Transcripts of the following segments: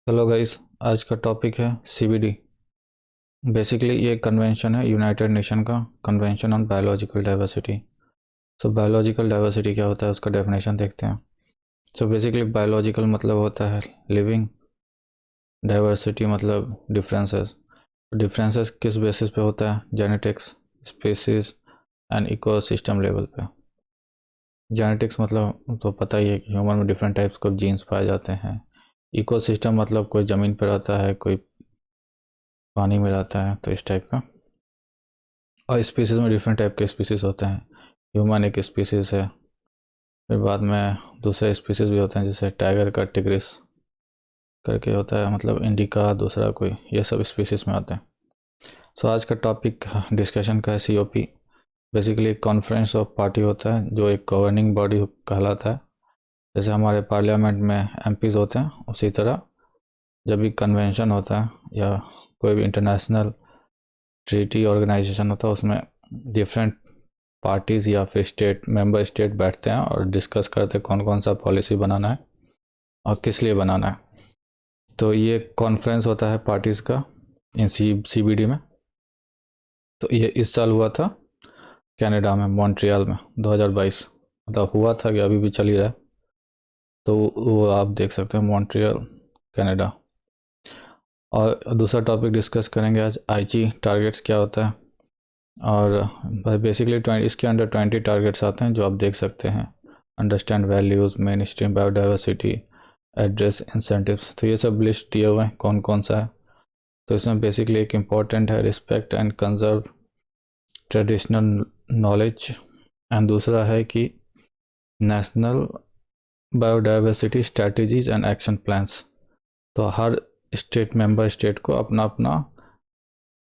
Hello guys. आज का topic है सीबीडी। बेसिकली ये कन्वेंशन है यूनाइटेड नेशन का, convention on biological diversity. So biological diversity क्या होता है, उसका डेफिनेशन देखते हैं। सो बेसिकली बायोलॉजिकल मतलब होता है लिविंग, डाइवर्सिटी मतलब डिफरेंसेस। डिफरेंसेस किस बेसिस पे होता है? Genetics, species and ecosystem level पे। जेनेटिक्स मतलब तो पता ही है कि ह्यूमन में डिफरेंट टाइप्स के जीन्स पाए जाते हैं। इकोसिस्टम मतलब कोई ज़मीन पर रहता है, कोई पानी में रहता है, तो इस टाइप का। और स्पीसीज़ में डिफरेंट टाइप के स्पीसीज़ होते हैं। ह्यूमन एक स्पीसीज़ है, फिर बाद में दूसरे स्पीसीज़ भी होते हैं, जैसे टाइगर का टिग्रिस करके होता है, मतलब इंडिका, दूसरा कोई, ये सब स्पीसीज़ में आते हैं। सो आज का टॉपिक डिस्कशन का है COP. Basically conference of party होता है, जो एक गवर्निंग बॉडी कहलाता है। जैसे हमारे पार्लियामेंट में एमपीज़ होते हैं, उसी तरह जब भी कन्वेंशन होता है या कोई भी इंटरनेशनल ट्रीटी ऑर्गेनाइजेशन होता है, उसमें डिफरेंट पार्टीज़ या फिर स्टेट मेंबर स्टेट बैठते हैं और डिस्कस करते हैं कौन कौन सा पॉलिसी बनाना है और किस लिए बनाना है। तो ये कॉन्फ्रेंस होता है पार्टीज़ का इन सीबीडी में। तो ये इस साल हुआ था कनाडा में, मॉन्ट्रियल में 2022। मतलब हुआ था कि अभी भी चल ही रहा है, तो वो आप देख सकते हैं, मॉन्ट्रियल कनाडा। और दूसरा टॉपिक डिस्कस करेंगे आज, आईजी टारगेट्स क्या होता है। और बेसिकली इसके अंडर 20 टारगेट्स आते हैं, जो आप देख सकते हैं। Understand values, main stream biodiversity, address incentives. तो ये सब लिस्ट दिए हुए हैं कौन कौन सा है। तो इसमें बेसिकली एक इम्पॉर्टेंट है respect and conserve traditional knowledge, and दूसरा है कि national biodiversity strategies and action plans. तो हर स्टेट मेंबर स्टेट को अपना अपना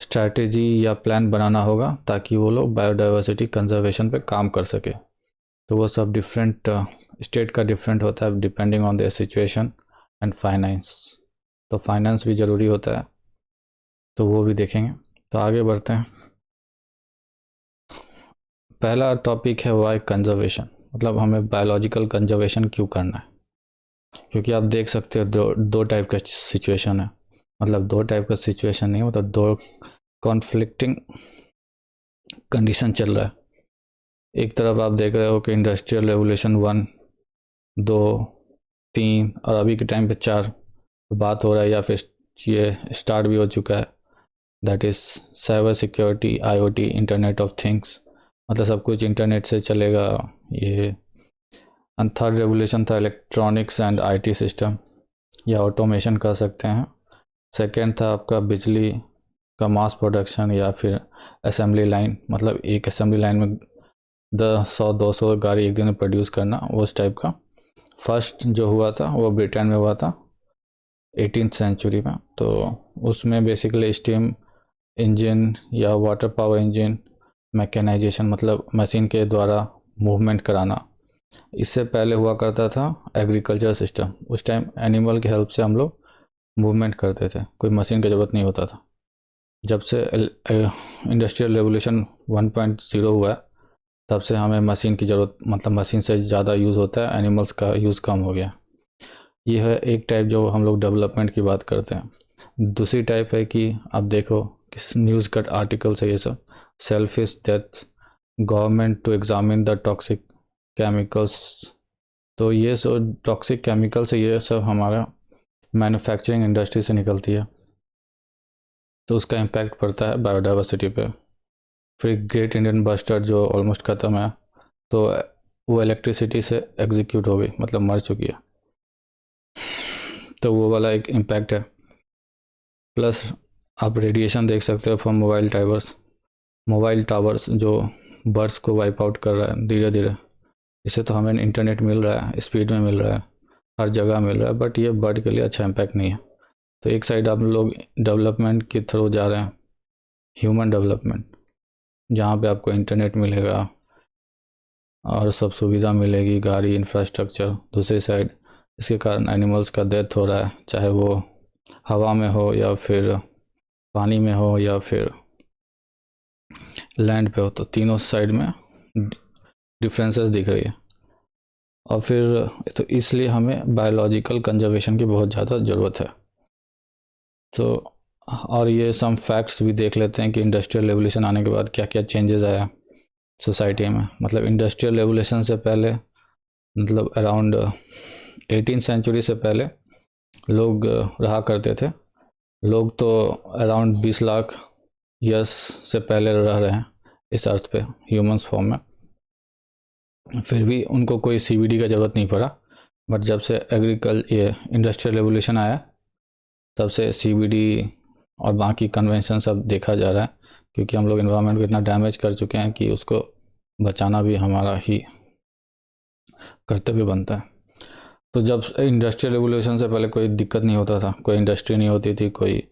स्ट्रैटेजी या प्लान बनाना होगा, ताकि वो लोग बायोडाइवर्सिटी कंजर्वेशन पे काम कर सके। तो वो सब डिफरेंट स्टेट का डिफरेंट होता है, depending on the situation and finance. तो फाइनेंस भी ज़रूरी होता है, तो वो भी देखेंगे। तो आगे बढ़ते हैं। पहला टॉपिक है वाई कंजर्वेशन, मतलब हमें बायोलॉजिकल कंजर्वेशन क्यों करना है। क्योंकि आप देख सकते हो दो टाइप का सिचुएशन है, मतलब दो टाइप का सिचुएशन नहीं, मतलब दो कॉन्फ्लिक्टिंग कंडीशन चल रहा है। एक तरफ आप देख रहे हो कि इंडस्ट्रियल रेवोल्यूशन 1, 2, 3 और अभी के टाइम पे 4 बात हो रहा है, या फिर ये स्टार्ट भी हो चुका है। That is cyber security, IoT, internet of things, मतलब सब कुछ इंटरनेट से चलेगा ये। एंड थर्ड रेवोल्यूशन था इलेक्ट्रॉनिक्स एंड आईटी सिस्टम, या ऑटोमेशन कह सकते हैं। सेकेंड था आपका बिजली का मास प्रोडक्शन या फिर असेंबली लाइन, मतलब एक असेंबली लाइन में 100-200 गाड़ी एक दिन में प्रोड्यूस करना, उस टाइप का। फर्स्ट जो हुआ था वो ब्रिटेन में हुआ था 18th सेंचुरी में। तो उसमें बेसिकली स्टीम इंजन या वाटर पावर इंजन, मैकेनाइजेशन मतलब मशीन के द्वारा मूवमेंट कराना। इससे पहले हुआ करता था एग्रीकल्चर सिस्टम। उस टाइम एनिमल की हेल्प से हम लोग मूवमेंट करते थे, कोई मशीन की ज़रूरत नहीं होता था। जब से इंडस्ट्रियल रेवोल्यूशन 1.0 हुआ है, तब से हमें मशीन की ज़रूरत, मतलब मशीन से ज़्यादा यूज़ होता है, एनिमल्स का यूज़ कम हो गया। ये है एक टाइप जो हम लोग डेवलपमेंट की बात करते हैं। दूसरी टाइप है कि आप देखो किस न्यूज़ कट आर्टिकल्स है ये सब, selfish death, government to examine the toxic chemicals. तो ये सब टॉक्सिक केमिकल्स है, ये सब हमारा मैन्युफैक्चरिंग इंडस्ट्री से निकलती है, तो उसका इम्पैक्ट पड़ता है बायोडाइवर्सिटी पे। फिर ग्रेट इंडियन बस्टर्ड जो ऑलमोस्ट ख़त्म है, तो वो इलेक्ट्रिसिटी से एग्जीक्यूट हो गई, मतलब मर चुकी है, तो वो वाला एक इम्पैक्ट है। प्लस आप रेडिएशन देख सकते हो फ्रॉम मोबाइल टावर्स जो बर्ड्स को वाइप आउट कर रहा है धीरे धीरे। इससे तो हमें इंटरनेट मिल रहा है, स्पीड में मिल रहा है, हर जगह मिल रहा है, बट ये बर्ड के लिए अच्छा इम्पैक्ट नहीं है। तो एक साइड आप लोग डेवलपमेंट के थ्रू जा रहे हैं, ह्यूमन डेवलपमेंट, जहाँ पे आपको इंटरनेट मिलेगा और सब सुविधा मिलेगी, गाड़ी, इंफ्रास्ट्रक्चर। दूसरी साइड इसके कारण एनिमल्स का डेथ हो रहा है, चाहे वो हवा में हो या फिर पानी में हो या फिर लैंड पे हो, तो तीनों साइड में डिफरेंसेस दिख रही है। और फिर तो इसलिए हमें बायोलॉजिकल कंजर्वेशन की बहुत ज़्यादा ज़रूरत है। तो और ये सम फैक्ट्स भी देख लेते हैं कि इंडस्ट्रियल रेवोल्यूशन आने के बाद क्या क्या चेंजेस आया सोसाइटी में। मतलब इंडस्ट्रियल रेवोल्यूशन से पहले, मतलब अराउंड 18 सेंचुरी से पहले लोग रहा करते थे। लोग तो अराउंड 20 लाख ईयर्स से पहले रह रहे हैं इस अर्थ पे ह्यूमंस फॉर्म में, फिर भी उनको कोई सीबीडी का ज़रूरत नहीं पड़ा। बट जब से ये इंडस्ट्रियल रेवोल्यूशन आया तब से सीबीडी और बाकी कन्वेंशन सब देखा जा रहा है, क्योंकि हम लोग इन्वायरमेंट को इतना डैमेज कर चुके हैं कि उसको बचाना भी हमारा ही कर्तव्य बनता है। तो जब इंडस्ट्रियल रेवोल्यूशन से पहले कोई दिक्कत नहीं होता था, कोई इंडस्ट्री नहीं होती थी, कोई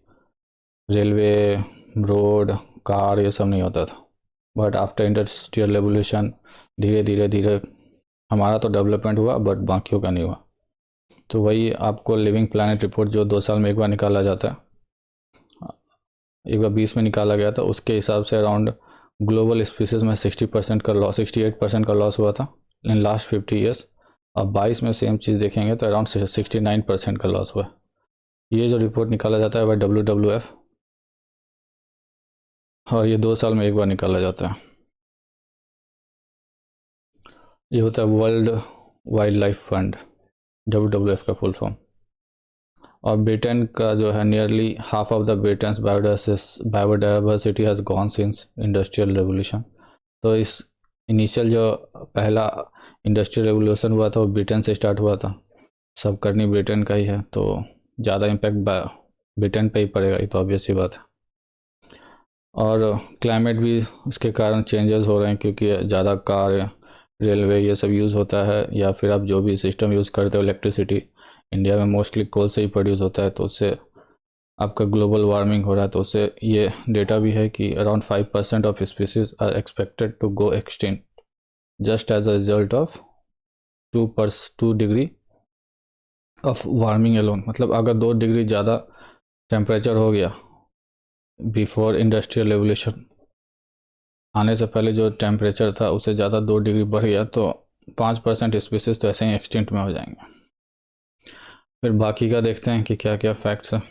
रेलवे, रोड, कार, ये सब नहीं होता था। बट आफ्टर इंडस्ट्रियल रेवोल्यूशन धीरे धीरे धीरे हमारा तो डेवलपमेंट हुआ, बट बाकियों का नहीं हुआ। तो वही आपको लिविंग प्लानट रिपोर्ट जो 2 साल में एक बार निकाला जाता है, एक बार 20 में निकाला गया था, उसके हिसाब से अराउंड ग्लोबल स्पीसीज में 60% का लॉस, 68% का लॉस हुआ था इन लास्ट 50 ईयर्स। अब 22 में सेम चीज़ देखेंगे तो अराउंड 69% का लॉस हुआ है। ये जो रिपोर्ट निकाला जाता है वह WWF, और ये 2 साल में एक बार निकाला जाता है। ये होता है world wild life fund, WWF का फुल फॉर्म। और ब्रिटेन का जो है nearly half of the Britain's biodiversity has gone since industrial revolution. तो इस इनिशियल जो पहला इंडस्ट्रियल रेवोल्यूशन हुआ था वो ब्रिटेन से स्टार्ट हुआ था, सब करनी ब्रिटेन का ही है, तो ज़्यादा इम्पैक्ट ब्रिटेन पे ही पड़ेगा, ये तो ऑब्वियस सी बात है। और क्लाइमेट भी इसके कारण चेंजेस हो रहे हैं, क्योंकि ज़्यादा कार, रेलवे, ये सब यूज़ होता है, या फिर आप जो भी सिस्टम यूज़ करते हो, इलेक्ट्रिसिटी इंडिया में मोस्टली कोल से ही प्रोड्यूस होता है, तो उससे आपका ग्लोबल वार्मिंग हो रहा है। तो उससे ये डेटा भी है कि around 5% of species are expected to go extinct just as a result of 2 degree of warming alone. मतलब अगर 2 डिग्री ज़्यादा टेम्परेचर हो गया बिफोर इंडस्ट्रियल रेवोल्यूशन आने से पहले जो टेम्परेचर था उससे ज़्यादा 2 डिग्री बढ़ गया तो 5% स्पीसीज तो ऐसे ही एक्सटिंक्ट में हो जाएंगे। फिर बाकी का देखते हैं कि क्या क्या फैक्ट्स हैं।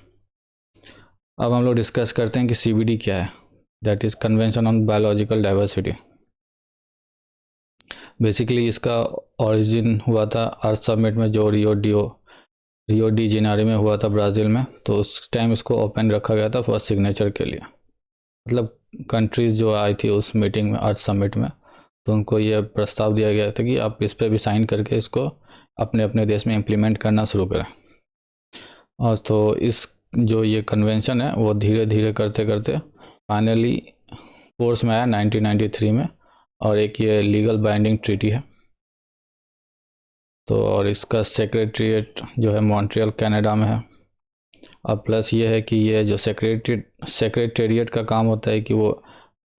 अब हम लोग डिस्कस करते हैं कि CBD क्या है, that is convention on biological diversity. Basically इसका ओरिजिन हुआ था अर्थ समिट में, जो रियो डी जेनेरो में हुआ था ब्राज़ील में। तो उस टाइम इसको ओपन रखा गया था फॉर सिग्नेचर के लिए। मतलब कंट्रीज़ जो आई थी उस मीटिंग में, अर्थ समिट में, तो उनको ये प्रस्ताव दिया गया था कि आप इस पर भी साइन करके इसको अपने अपने देश में इम्प्लीमेंट करना शुरू करें। और तो इस जो ये कन्वेंशन है वो धीरे धीरे करते करते फाइनली फोर्स में आया 1993 में, और एक ये लीगल बाइंडिंग ट्रीटी है। तो और इसका सेक्रेटरीट जो है मॉन्ट्रियल कनाडा में है। और प्लस ये है कि ये जो सेक्रेटेरिएट का काम होता है कि वो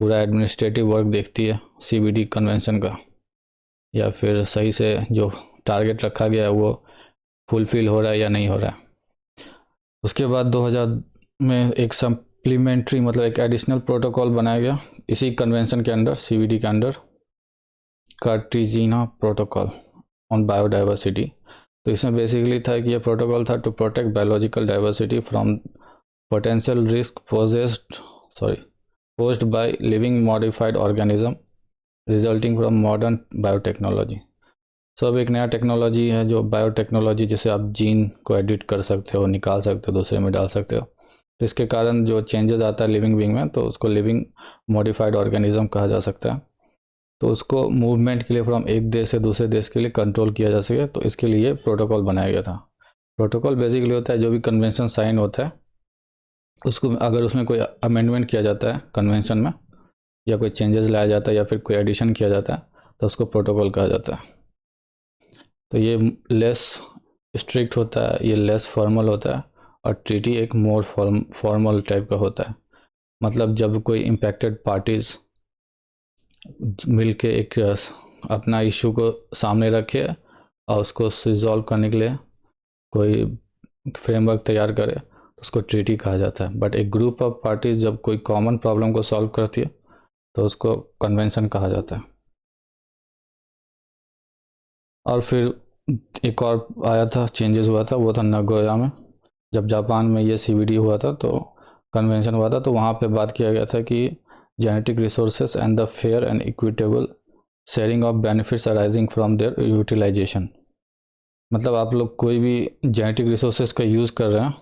पूरा एडमिनिस्ट्रेटिव वर्क देखती है CBD कन्वेंशन का, या फिर सही से जो टारगेट रखा गया है वो फुलफिल हो रहा है या नहीं हो रहा है। उसके बाद 2000 में एक सप्लीमेंट्री, मतलब एक एडिशनल प्रोटोकॉल बनाया गया इसी कन्वेंशन के अंडर, CBD के under, Cartagena protocol on biodiversity. तो इसमें बेसिकली था कि ये प्रोटोकॉल था to protect biological diversity from potential risk posed by living modified organism resulting from modern biotechnology. So अब एक नया टेक्नोलॉजी है जो बायोटेक्नोलॉजी, जिसे आप जीन को एडिट कर सकते हो, निकाल सकते हो, दूसरे में डाल सकते हो। तो इसके कारण जो चेंजेस आता है लिविंग बीइंग में, तो उसको लिविंग मॉडिफाइड ऑर्गेनिज्म कहा जा सकता है। तो उसको मूवमेंट के लिए फ्रॉम एक देश से दूसरे देश के लिए कंट्रोल किया जा सके, तो इसके लिए प्रोटोकॉल बनाया गया था। प्रोटोकॉल बेसिकली होता है जो भी कन्वेंशन साइन होता है उसको, अगर उसमें कोई अमेंडमेंट किया जाता है कन्वेंशन में, या कोई चेंजेस लाया जाता है, या फिर कोई एडिशन किया जाता है, तो उसको प्रोटोकॉल कहा जाता है। तो ये लेस स्ट्रिक्ट होता है, ये लेस फॉर्मल होता है, और ट्रीटी एक मोर फॉर्मल टाइप का होता है। मतलब जब कोई इम्पैक्टेड पार्टीज़ मिलके एक अपना इशू को सामने रखे और उसको रिजॉल्व करने के लिए कोई फ्रेमवर्क तैयार करे, तो उसको ट्रीटी कहा जाता है। बट एक ग्रुप ऑफ पार्टीज जब कोई कॉमन प्रॉब्लम को सॉल्व करती है तो उसको कन्वेंशन कहा जाता है। और फिर एक और आया था, चेंजेस हुआ था, वो था नगोया में। जब जापान में ये CBD हुआ था तो कन्वेंशन हुआ था, तो वहाँ पे बात किया गया था कि genetic resources and the fair and equitable sharing of benefits arising from their utilisation. मतलब आप लोग कोई भी जेनेटिक रिसोर्सेज का यूज़ कर रहे हैं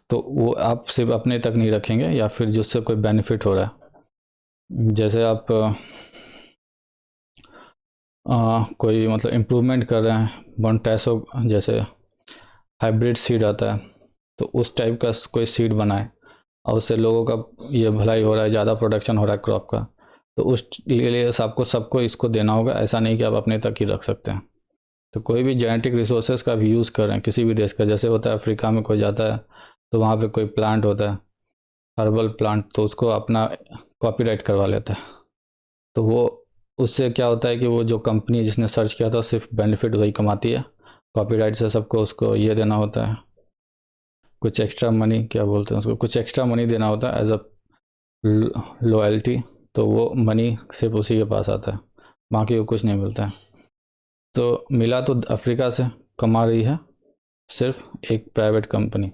तो वो आप सिर्फ अपने तक नहीं रखेंगे, या फिर जिससे कोई बेनिफिट हो रहा है, जैसे आप कोई मतलब इम्प्रूवमेंट कर रहे हैं, बॉन्टैसो जैसे हाइब्रिड सीड आता है, तो उस टाइप का कोई सीड बनाए और उससे लोगों का ये भलाई हो रहा है, ज़्यादा प्रोडक्शन हो रहा है क्रॉप का, तो उस लिए सबको इसको देना होगा। ऐसा नहीं कि आप अपने तक ही रख सकते हैं। तो कोई भी जेनेटिक रिसोर्सेज का भी यूज़ कर रहे हैं किसी भी देश का, जैसे होता है अफ्रीका में कोई जाता है तो वहाँ पे कोई प्लांट होता है, हर्बल प्लांट, तो उसको अपना कॉपीराइट करवा लेता है। तो वो उससे क्या होता है कि वो जो कंपनी जिसने सर्च किया था सिर्फ बेनिफिट वही कमाती है, कॉपीराइट से सबको उसको ये देना होता है, कुछ एक्स्ट्रा मनी, क्या बोलते हैं उसको, कुछ एक्स्ट्रा मनी देना होता है एज अ लॉयल्टी। तो वो मनी सिर्फ उसी के पास आता है, बाकी को कुछ नहीं मिलता है। तो मिला तो अफ्रीका से, कमा रही है सिर्फ एक प्राइवेट कंपनी।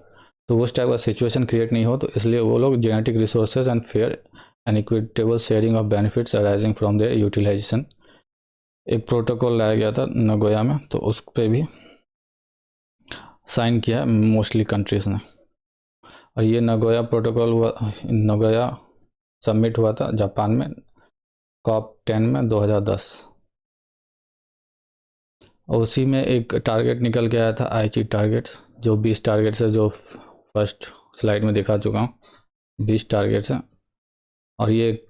तो उस टाइप का सिचुएशन क्रिएट नहीं हो, तो इसलिए वो लोग genetic resources and fair and equitable sharing of benefits arising from their utilisation एक प्रोटोकॉल लाया गया था नगोया में, तो उस पर भी साइन किया मोस्टली कंट्रीज़ ने। और ये नगोया प्रोटोकॉल हुआ, नगोया सबमिट हुआ था जापान में COP10 में 2010। और उसी में एक टारगेट निकल के आया था आईची टारगेट्स, जो 20 टारगेट्स है, जो फर्स्ट स्लाइड में दिखा चुका हूँ, 20 टारगेट्स हैं। और ये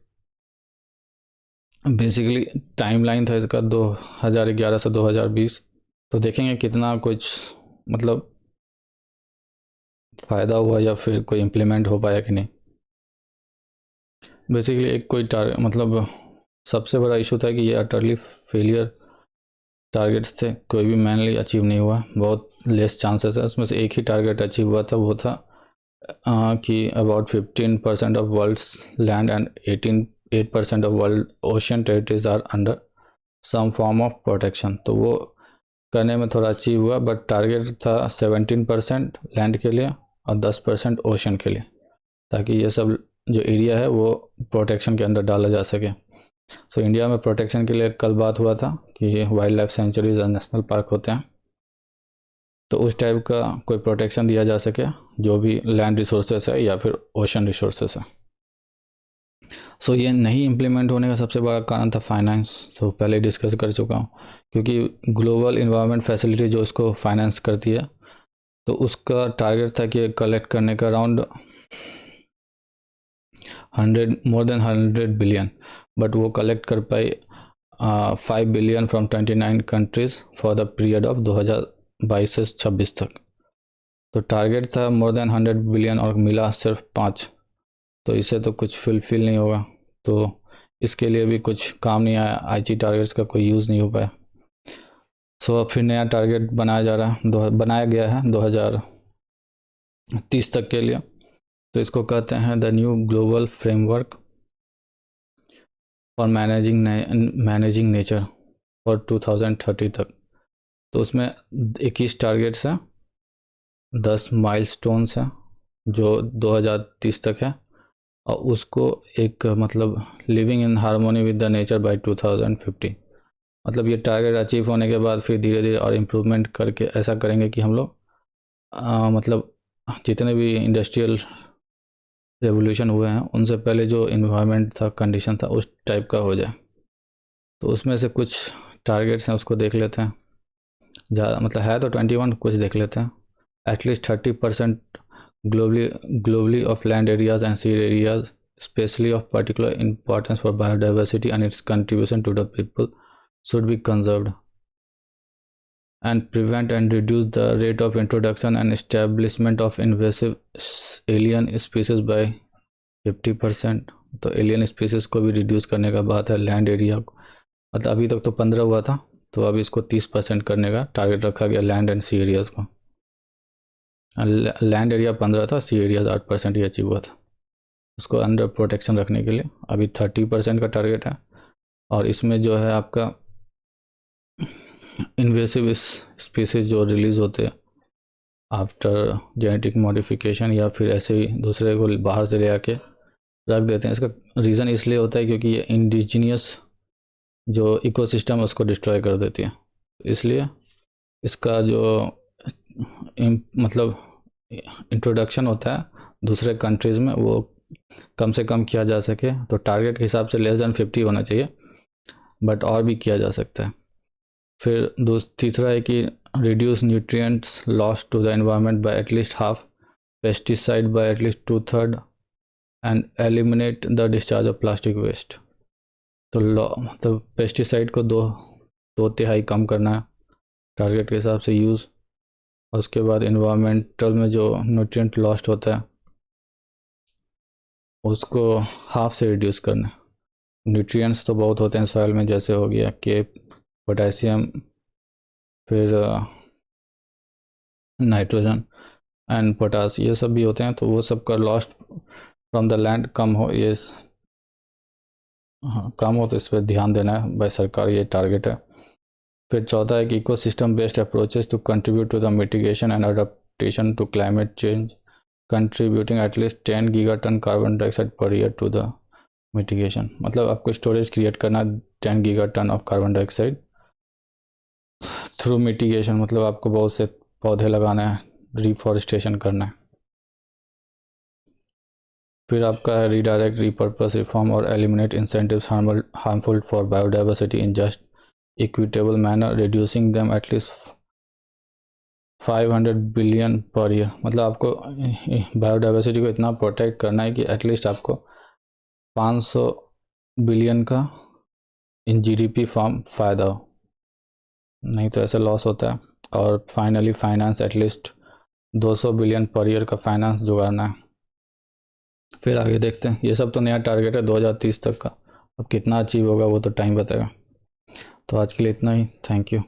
बेसिकली टाइमलाइन था इसका 2011 से 2020। तो देखेंगे कितना कुछ मतलब फ़ायदा हुआ या फिर कोई इम्प्लीमेंट हो पाया कि नहीं। बेसिकली एक कोई मतलब सबसे बड़ा इशू था कि ये अटरली फेलियर टारगेट्स थे, कोई भी मैनली अचीव नहीं हुआ, बहुत लेस चांसेस है। उसमें से एक ही टारगेट अचीव हुआ था, वो था कि about 15% of world's land and 8% of world ocean territories are under some form of protection. तो वो करने में थोड़ा अचीव हुआ, बट टारगेट था 17% लैंड के लिए और 10% ओशन के लिए, ताकि ये सब जो एरिया है वो प्रोटेक्शन के अंदर डाला जा सके। सो इंडिया में प्रोटेक्शन के लिए कल बात हुआ था कि वाइल्ड लाइफ सेंचुरीज और नेशनल पार्क होते हैं, तो उस टाइप का कोई प्रोटेक्शन दिया जा सके जो भी लैंड रिसोर्सेस है या फिर ओशन रिसोर्सेस है। सो ये नहीं इम्प्लीमेंट होने का सबसे बड़ा कारण था फाइनेंस। तो पहले डिस्कस कर चुका हूँ, क्योंकि ग्लोबल इन्वायरमेंट फैसिलिटी जो इसको फाइनेंस करती है, तो उसका टारगेट था कि कलेक्ट करने का अराउंड 100 बिलियन, बट वो कलेक्ट कर पाई 5 billion from 29 countries for the period of 2022 से 26 तक। तो टारगेट था मोर देन 100 बिलियन और मिला सिर्फ 5, तो इससे तो कुछ फुलफिल नहीं होगा। तो इसके लिए भी कुछ काम नहीं आया, आईची टारगेट्स का कोई यूज़ नहीं हो पाया। सो अब फिर नया टारगेट बनाया गया है 2030 तक के लिए। तो इसको कहते हैं the new global framework for managing nature for 2030 तक। तो उसमें 21 टारगेट्स हैं, 10 माइलस्टोन्स हैं जो 2030 तक है, और उसको एक मतलब living in harmony with the nature by 2050। मतलब ये टारगेट अचीव होने के बाद फिर धीरे धीरे और इम्प्रूवमेंट करके ऐसा करेंगे कि हम लोग मतलब जितने भी इंडस्ट्रियल रेवोल्यूशन हुए हैं उनसे पहले जो इन्वायरमेंट था, कंडीशन था, उस टाइप का हो जाए। तो उसमें से कुछ टारगेट्स हैं, उसको देख लेते हैं। ज़्यादा मतलब है तो 21, कुछ देख लेते हैं। At least 30% globally of land areas and sea areas, especially of particular importance for biodiversity and its contribution to the people, should be conserved, and prevent and reduce the rate of introduction and establishment of invasive alien species by 50%। तो alien species को भी reduce करने का बात है। Land area को मतलब अभी तक तो 15 हुआ था, तो अब इसको 30% करने का टारगेट रखा गया लैंड एंड सी एरियाज़ को। लैंड एरिया 15 था, सी एरियाज 8% ही अचीव हुआ था। उसको अंडर प्रोटेक्शन रखने के लिए अभी 30% का टारगेट है। और इसमें जो है आपका इन्वेसिव स्पीसीज जो रिलीज़ होते हैं आफ्टर जेनेटिक मॉडिफिकेशन, या फिर ऐसे ही दूसरे को बाहर से ले आके रख देते हैं। इसका रीज़न इसलिए होता है क्योंकि ये इंडिजीनियस जो इकोसिस्टम है उसको डिस्ट्रॉय कर देती है। इसलिए इसका जो मतलब इंट्रोडक्शन होता है दूसरे कंट्रीज़ में वो कम से कम किया जा सके। तो टारगेट के हिसाब से <50 होना चाहिए, बट और भी किया जा सकता है। फिर तीसरा है कि reduce nutrients loss to the environment by at least half, pesticide by at least 2/3 and eliminate the discharge of plastic waste. तो मतलब पेस्टिसाइड को 2/3 कम करना है टारगेट के हिसाब से यूज़। और उसके बाद इन्वायरमेंटल में जो न्यूट्रिएंट लॉस्ट होता है उसको हाफ से रिड्यूस करना है। न्यूट्रिएंट्स तो बहुत होते हैं सॉइल में, जैसे हो गया के, पोटेशियम, फिर नाइट्रोजन एंड पोटास, ये सब भी होते हैं। तो वो सब का लॉस्ट फ्रॉम द लैंड कम हो, ये कम हो, तो इस पर ध्यान देना है भाई सरकार, ये टारगेट है। फिर चौथा है कि ecosystem based approaches to contribute to the mitigation and adaptation to climate change, contributing at least 10 gigaton carbon dioxide per year to the mitigation. मतलब आपको स्टोरेज क्रिएट करना 10 gigaton of carbon dioxide through mitigation, मतलब आपको बहुत से पौधे लगाना है, रिफॉरेस्टेशन करना है। फिर आपका है रीडायरेक्ट, रिपर्पस, रिफॉर्म और eliminate incentives harmful for biodiversity in just equitable manner, reducing them at least 500 billion per year. मतलब आपको बायोडाइवर्सिटी को इतना प्रोटेक्ट करना है कि एटलीस्ट आपको 500 बिलियन का इन जीडीपी फॉर्म फ़ायदा हो, नहीं तो ऐसे लॉस होता है। और finally finance at least 200 billion per year का फाइनेंस जुगाड़ना है। फिर आगे देखते हैं, ये सब तो नया टारगेट है 2030 तक का, अब कितना अचीव होगा वो तो टाइम बताएगा। तो आज के लिए इतना ही, थैंक यू।